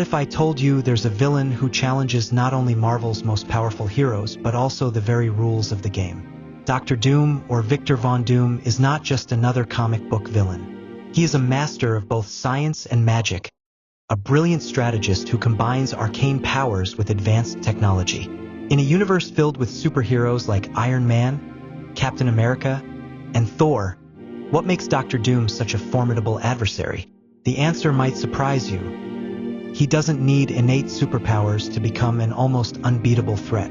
If I told you there's a villain who challenges not only Marvel's most powerful heroes, but also the very rules of the game? Dr. Doom, or Victor Von Doom, is not just another comic book villain. He is a master of both science and magic, a brilliant strategist who combines arcane powers with advanced technology. In a universe filled with superheroes like Iron Man, Captain America, and Thor, what makes Dr. Doom such a formidable adversary? The answer might surprise you. He doesn't need innate superpowers to become an almost unbeatable threat.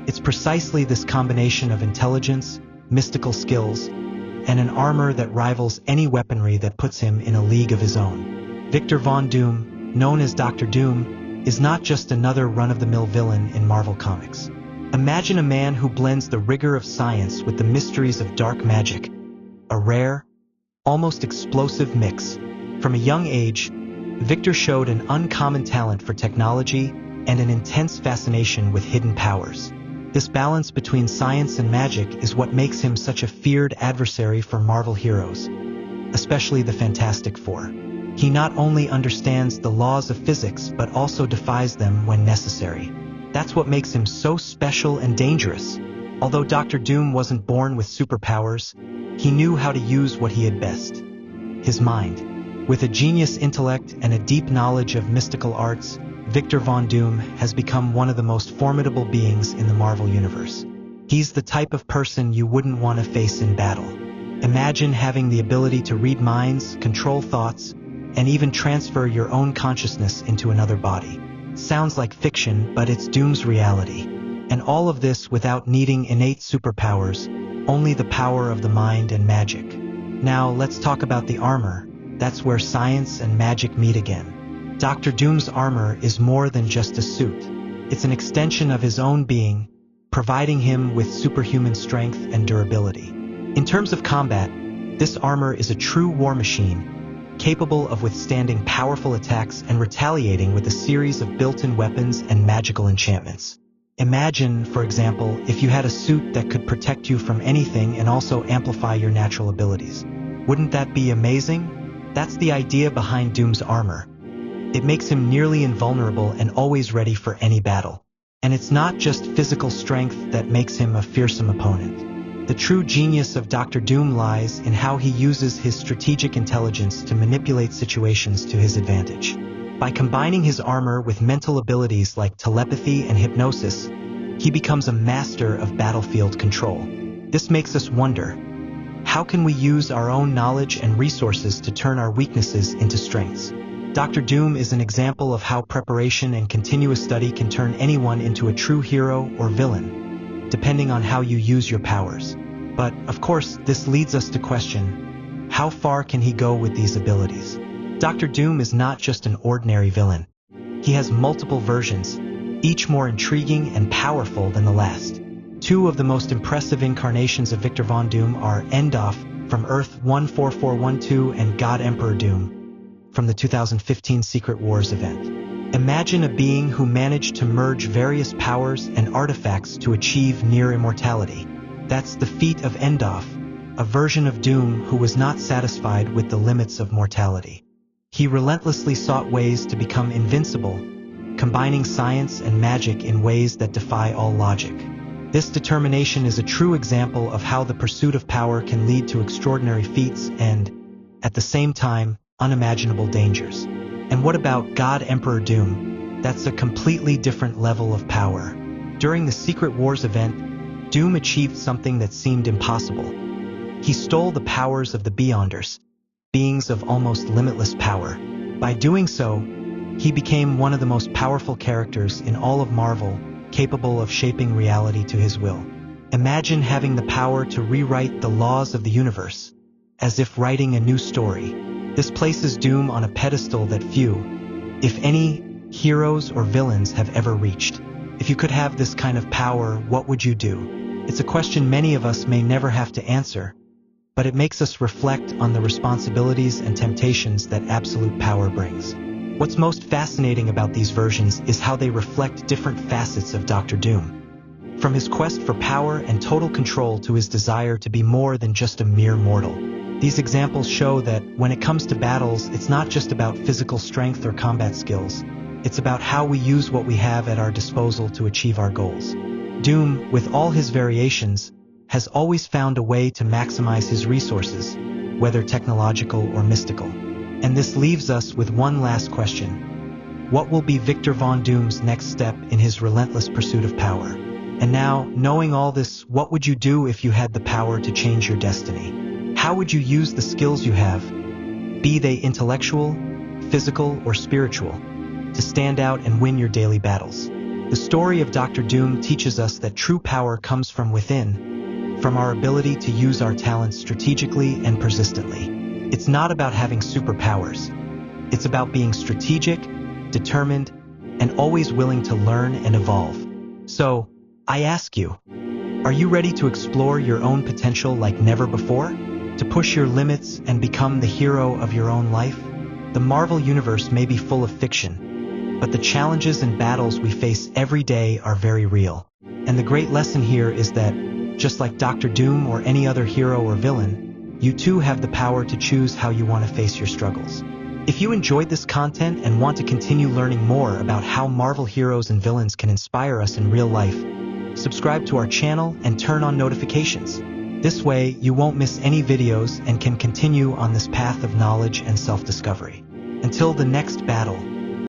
It's precisely this combination of intelligence, mystical skills, and an armor that rivals any weaponry that puts him in a league of his own. Victor Von Doom, known as Dr. Doom, is not just another run-of-the-mill villain in Marvel Comics. Imagine a man who blends the rigor of science with the mysteries of dark magic, a rare, almost explosive mix. From a young age, Victor showed an uncommon talent for technology and an intense fascination with hidden powers. This balance between science and magic is what makes him such a feared adversary for Marvel heroes, especially the Fantastic Four. He not only understands the laws of physics, but also defies them when necessary. That's what makes him so special and dangerous. Although Dr. Doom wasn't born with superpowers, he knew how to use what he had best: his mind. With a genius intellect and a deep knowledge of mystical arts, Victor Von Doom has become one of the most formidable beings in the Marvel Universe. He's the type of person you wouldn't want to face in battle. Imagine having the ability to read minds, control thoughts, and even transfer your own consciousness into another body. Sounds like fiction, but it's Doom's reality. And all of this without needing innate superpowers, only the power of the mind and magic. Now let's talk about the armor. That's where science and magic meet again. Dr. Doom's armor is more than just a suit. It's an extension of his own being, providing him with superhuman strength and durability. In terms of combat, this armor is a true war machine, capable of withstanding powerful attacks and retaliating with a series of built-in weapons and magical enchantments. Imagine, for example, if you had a suit that could protect you from anything and also amplify your natural abilities. Wouldn't that be amazing? That's the idea behind Doom's armor. It makes him nearly invulnerable and always ready for any battle. And it's not just physical strength that makes him a fearsome opponent. The true genius of Dr. Doom lies in how he uses his strategic intelligence to manipulate situations to his advantage. By combining his armor with mental abilities like telepathy and hypnosis, he becomes a master of battlefield control. This makes us wonder, how can we use our own knowledge and resources to turn our weaknesses into strengths? Dr. Doom is an example of how preparation and continuous study can turn anyone into a true hero or villain, depending on how you use your powers. But, of course, this leads us to question, how far can he go with these abilities? Dr. Doom is not just an ordinary villain. He has multiple versions, each more intriguing and powerful than the last. Two of the most impressive incarnations of Victor Von Doom are Endoff from Earth 14412 and God Emperor Doom from the 2015 Secret Wars event. Imagine a being who managed to merge various powers and artifacts to achieve near immortality. That's the feat of Endoff, a version of Doom who was not satisfied with the limits of mortality. He relentlessly sought ways to become invincible, combining science and magic in ways that defy all logic. This determination is a true example of how the pursuit of power can lead to extraordinary feats and, at the same time, unimaginable dangers. And what about God Emperor Doom? That's a completely different level of power. During the Secret Wars event, Doom achieved something that seemed impossible. He stole the powers of the Beyonders, beings of almost limitless power. By doing so, he became one of the most powerful characters in all of Marvel, capable of shaping reality to his will. Imagine having the power to rewrite the laws of the universe, as if writing a new story. This places Doom on a pedestal that few, if any, heroes or villains have ever reached. If you could have this kind of power, what would you do? It's a question many of us may never have to answer, but it makes us reflect on the responsibilities and temptations that absolute power brings. What's most fascinating about these versions is how they reflect different facets of Dr. Doom. From his quest for power and total control to his desire to be more than just a mere mortal. These examples show that when it comes to battles, it's not just about physical strength or combat skills. It's about how we use what we have at our disposal to achieve our goals. Doom, with all his variations, has always found a way to maximize his resources, whether technological or mystical. And this leaves us with one last question. What will be Victor Von Doom's next step in his relentless pursuit of power? And now, knowing all this, what would you do if you had the power to change your destiny? How would you use the skills you have, be they intellectual, physical, or spiritual, to stand out and win your daily battles? The story of Dr. Doom teaches us that true power comes from within, from our ability to use our talents strategically and persistently. It's not about having superpowers. It's about being strategic, determined, and always willing to learn and evolve. So, I ask you, are you ready to explore your own potential like never before? To push your limits and become the hero of your own life? The Marvel Universe may be full of fiction, but the challenges and battles we face every day are very real. And the great lesson here is that, just like Dr. Doom or any other hero or villain, you too have the power to choose how you want to face your struggles. If you enjoyed this content and want to continue learning more about how Marvel heroes and villains can inspire us in real life, subscribe to our channel and turn on notifications. This way, you won't miss any videos and can continue on this path of knowledge and self-discovery. Until the next battle,